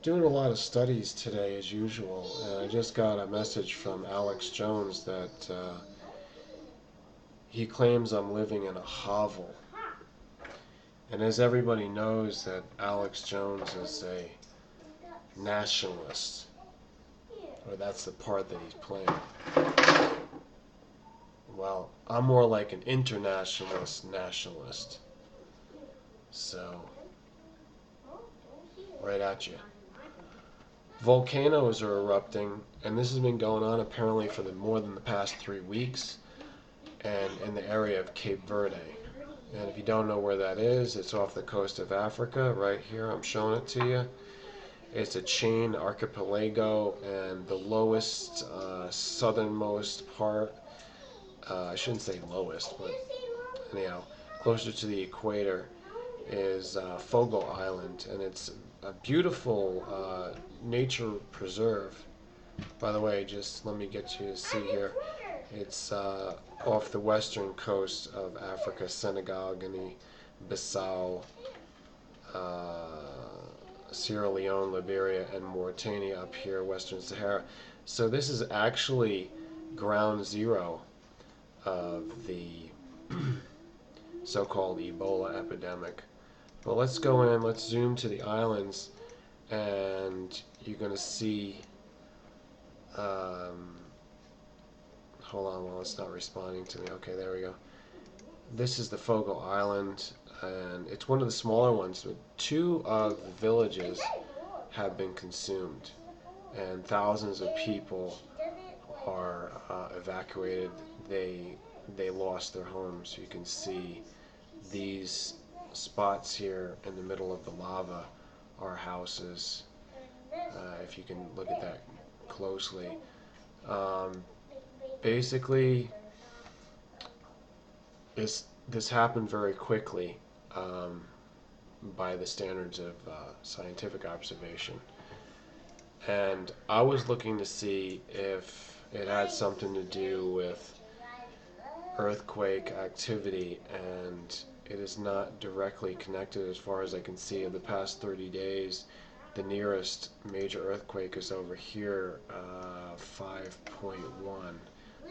Doing a lot of studies today as usual, and I just got a message from Alex Jones that he claims I'm living in a hovel. And as everybody knows, that Alex Jones is a nationalist, or that's the part that he's playing. Well, I'm more like an internationalist nationalist. So, right at you. Volcanoes are erupting, and this has been going on apparently for more than the past 3 weeks, and in the area of Cape Verde. And if you don't know where that is, it's off the coast of Africa, right here. I'm showing it to you. It's a chain archipelago, and the lowest, southernmost part, I shouldn't say lowest, but anyhow, closer to the equator, is Fogo Island, and it's a beautiful nature preserve. By the way, just let me get you to see here. It's off the western coast of Africa, Senegal, Guinea, Bissau, Sierra Leone, Liberia, and Mauritania up here, Western Sahara. So this is actually ground zero of the so-called Ebola epidemic. But let's go in, let's zoom to the islands, and you're going to see, hold on, well, it's not responding to me. Okay, there we go. This is the Fogo Island, and it's one of the smaller ones. But two of the villages have been consumed, and thousands of people are evacuated. They lost their homes. You can see these spots here in the middle of the lava are houses. If you can look at that closely, um, basically, this happened very quickly by the standards of scientific observation. And I was looking to see if it had something to do with earthquake activity, and it is not directly connected as far as I can see. In the past 30 days, the nearest major earthquake is over here, 5.1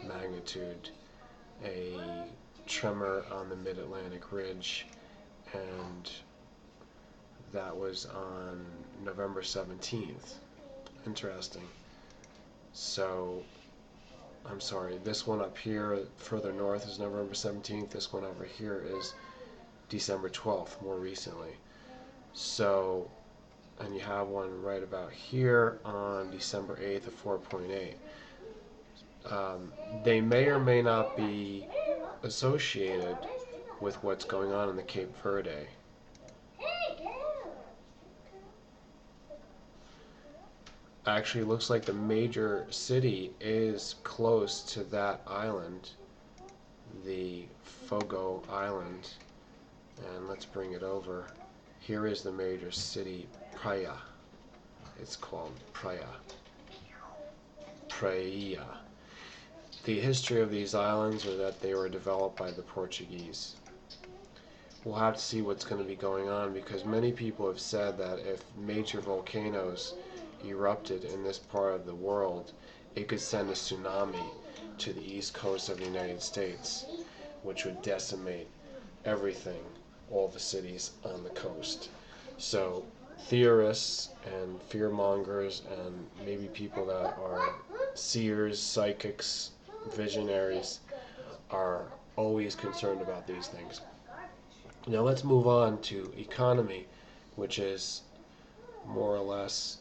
magnitude, a tremor on the mid-Atlantic ridge, and that was on November 17th. Interesting. So, I'm sorry, this one up here further north is November 17th. This one over here is December 12th, more recently. So, and you have one right about here on December 8th of 4.8. They may or may not be associated with what's going on in the Cape Verde. Actually, it looks like the major city is close to that island, the Fogo Island. And let's bring it over. Here is the major city, Praia. It's called Praia. Praia. The history of these islands are that they were developed by the Portuguese. We'll have to see what's going to be going on, because many people have said that if major volcanoes erupted in this part of the world, it could send a tsunami to the east coast of the United States, which would decimate everything, all the cities on the coast. So theorists and fearmongers and maybe people that are seers, psychics, visionaries are always concerned about these things. Now let's move on to economy, which is more or less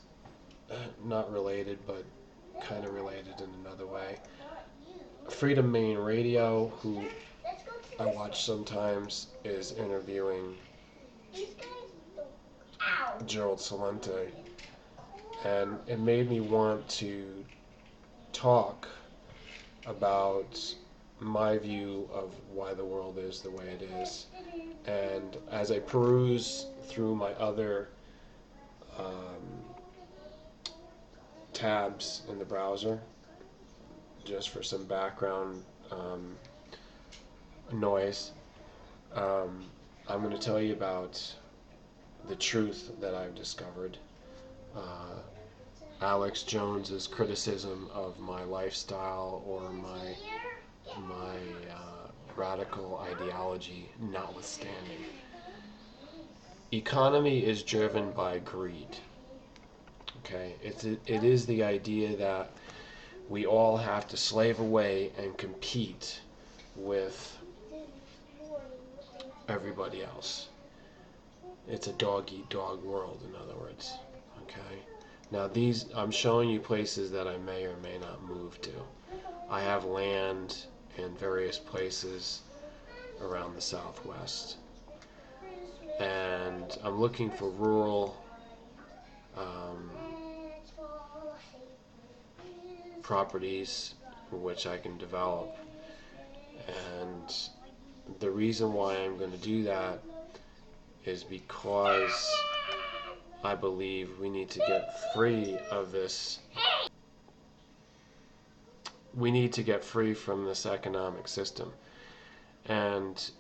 not related, but kind of related in another way. Freedom Main Radio, who I watch sometimes, is interviewing Gerald Celente, and it made me want to talk about my view of why the world is the way it is. And as I peruse through my other tabs in the browser, just for some background noise, I'm going to tell you about the truth that I've discovered. Alex Jones's criticism of my lifestyle or my radical ideology notwithstanding. Economy is driven by greed. Okay, it is the idea that we all have to slave away and compete with everybody else. It's a dog-eat-dog world, in other words. Okay. Now I'm showing you places that I may or may not move to. I have land in various places around the Southwest, and I'm looking for rural properties which I can develop. And the reason why I'm going to do that is because I believe we need to get free of this. We need to get free from this economic system. And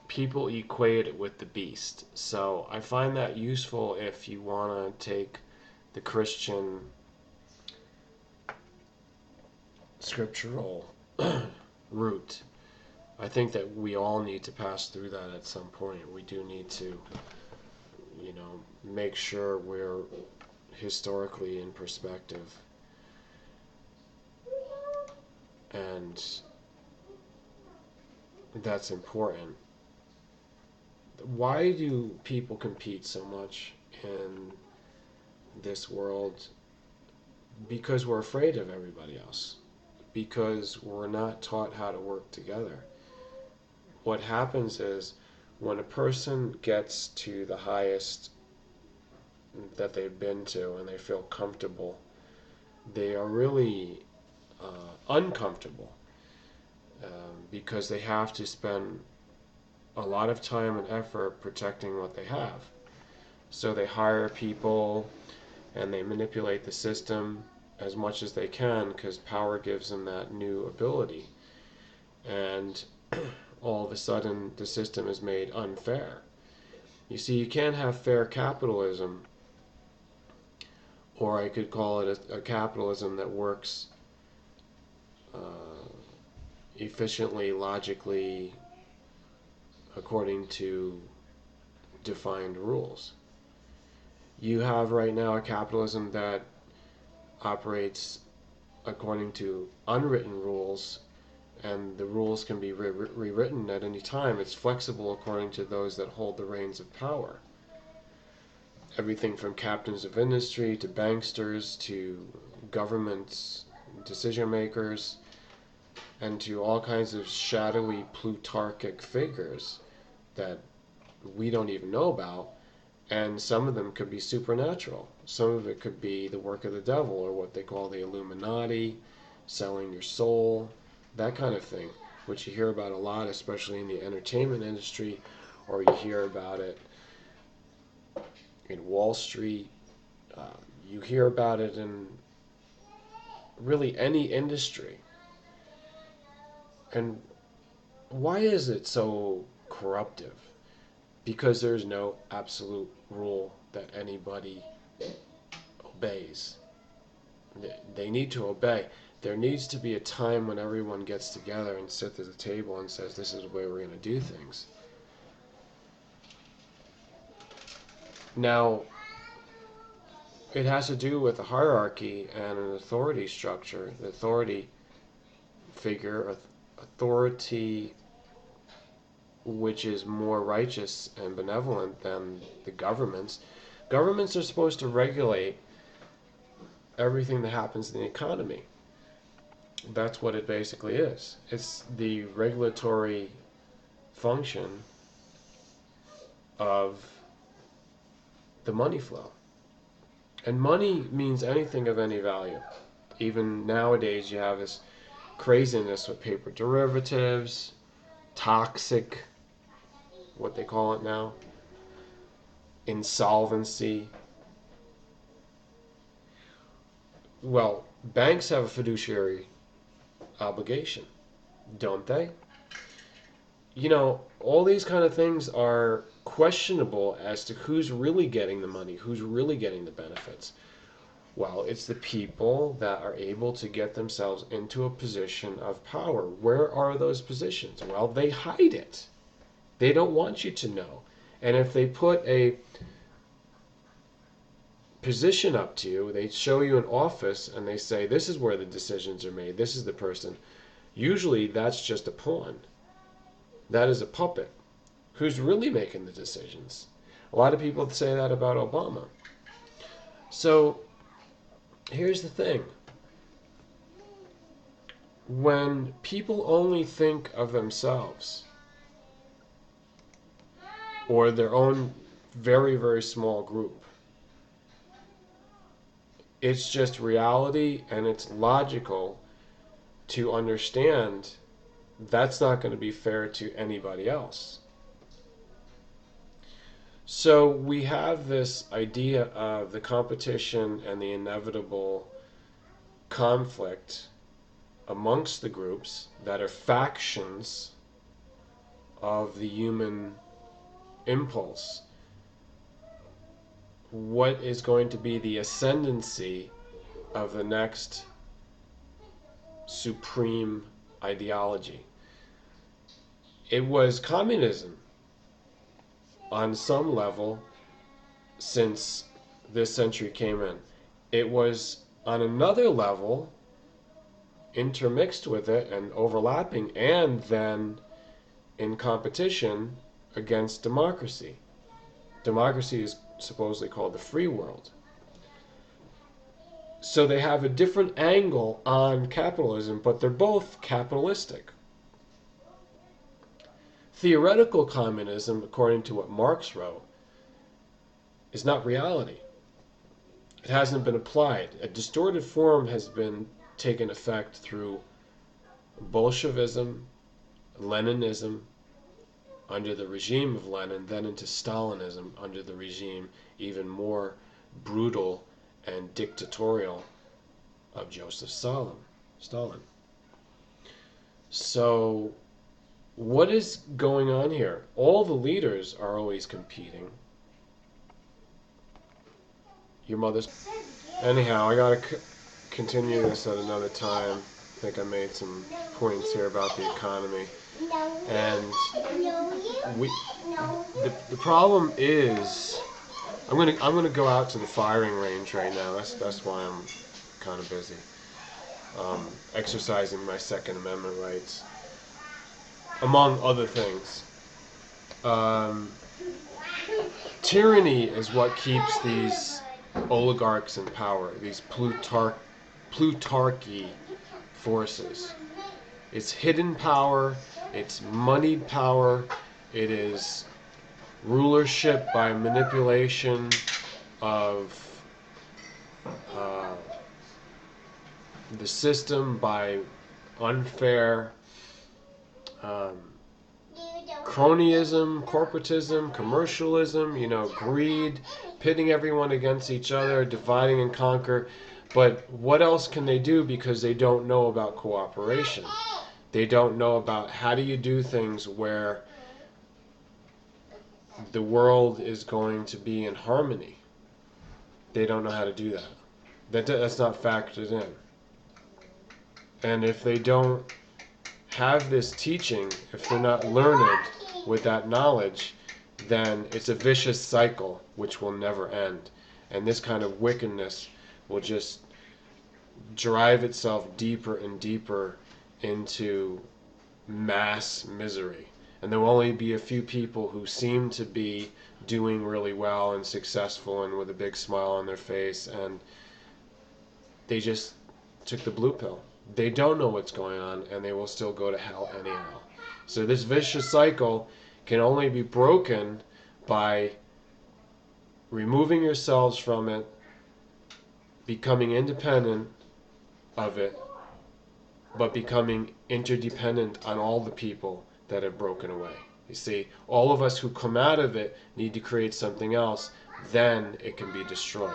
people equate it with the beast. So I find that useful if you want to take the Christian scriptural route. I think that we all need to pass through that at some point. We do need to, make sure we're historically in perspective. And that's important. Why do people compete so much in this world? Because we're afraid of everybody else. Because we're not taught how to work together. What happens is when a person gets to the highest that they've been to and they feel comfortable, they are really uncomfortable because they have to spend a lot of time and effort protecting what they have. So they hire people and they manipulate the system as much as they can because power gives them that new ability. And all of a sudden the system is made unfair. You see, you can't have fair capitalism, or I could call it a capitalism that works efficiently, logically, according to defined rules. You have right now a capitalism that operates according to unwritten rules, and the rules can be rewritten at any time. It's flexible according to those that hold the reins of power. Everything from captains of industry to banksters to governments, decision makers, and to all kinds of shadowy plutarchic figures that we don't even know about. And some of them could be supernatural. Some of it could be the work of the devil, or what they call the Illuminati, selling your soul, that kind of thing, which you hear about a lot, especially in the entertainment industry, or you hear about it in Wall Street. You hear about it in really any industry. And why is it so corruptive? Because there's no absolute rule that anybody obeys. They need to obey. There needs to be a time when everyone gets together and sits at the table and says, this is the way we're going to do things. Now, it has to do with a hierarchy and an authority structure. The authority figure, authority which is more righteous and benevolent than the governments. Governments are supposed to regulate everything that happens in the economy. That's what it basically is. It's the regulatory function of the money flow. And money means anything of any value. Even nowadays you have this craziness with paper derivatives, toxic, what they call it now, insolvency. Well, banks have a fiduciary obligation, don't they? all these kind of things are questionable as to who's really getting the money, who's really getting the benefits. Well, it's the people that are able to get themselves into a position of power. Where are those positions? Well, they hide it. They don't want you to know. And if they put a position up to you, they show you an office and they say, this is where the decisions are made, this is the person. Usually that's just a pawn. That is a puppet. Who's really making the decisions? A lot of people say that about Obama. So here's the thing. When people only think of themselves or their own very, very small group, it's just reality, and it's logical to understand that's not going to be fair to anybody else. So we have this idea of the competition and the inevitable conflict amongst the groups that are factions of the human impulse. What is going to be the ascendancy of the next supreme ideology? It was communism on some level since this century came in. It was on another level intermixed with it and overlapping, and then in competition against democracy. Democracy is supposedly called the free world. So they have a different angle on capitalism, but they're both capitalistic. Theoretical communism, according to what Marx wrote, is not reality. It hasn't been applied. A distorted form has been taken effect through Bolshevism, Leninism, under the regime of Lenin, then into Stalinism under the regime even more brutal and dictatorial of Joseph Stalin. So what is going on here? All the leaders are always competing. Your mother's... Anyhow, I gotta continue this at another time. I think I made some points here about the economy. And the problem is, I'm gonna go out to the firing range right now. That's why I'm kind of busy, exercising my Second Amendment rights, among other things. Tyranny is what keeps these oligarchs in power, these plutarchy forces. It's hidden power, it's moneyed power, it is rulership by manipulation of the system, by unfair cronyism, corporatism, commercialism, greed, pitting everyone against each other, dividing and conquer. But what else can they do, because they don't know about cooperation? They don't know about how do you do things where the world is going to be in harmony. They don't know how to do that. That's not factored in. And if they don't have this teaching, if they're not learned with that knowledge, then it's a vicious cycle which will never end. And this kind of wickedness will just drive itself deeper and deeper into mass misery. And there will only be a few people who seem to be doing really well and successful and with a big smile on their face, and they just took the blue pill. They don't know what's going on, and they will still go to hell anyhow. So this vicious cycle can only be broken by removing yourselves from it, becoming independent of it, but becoming interdependent on all the people that have broken away. You see, all of us who come out of it need to create something else, then it can be destroyed.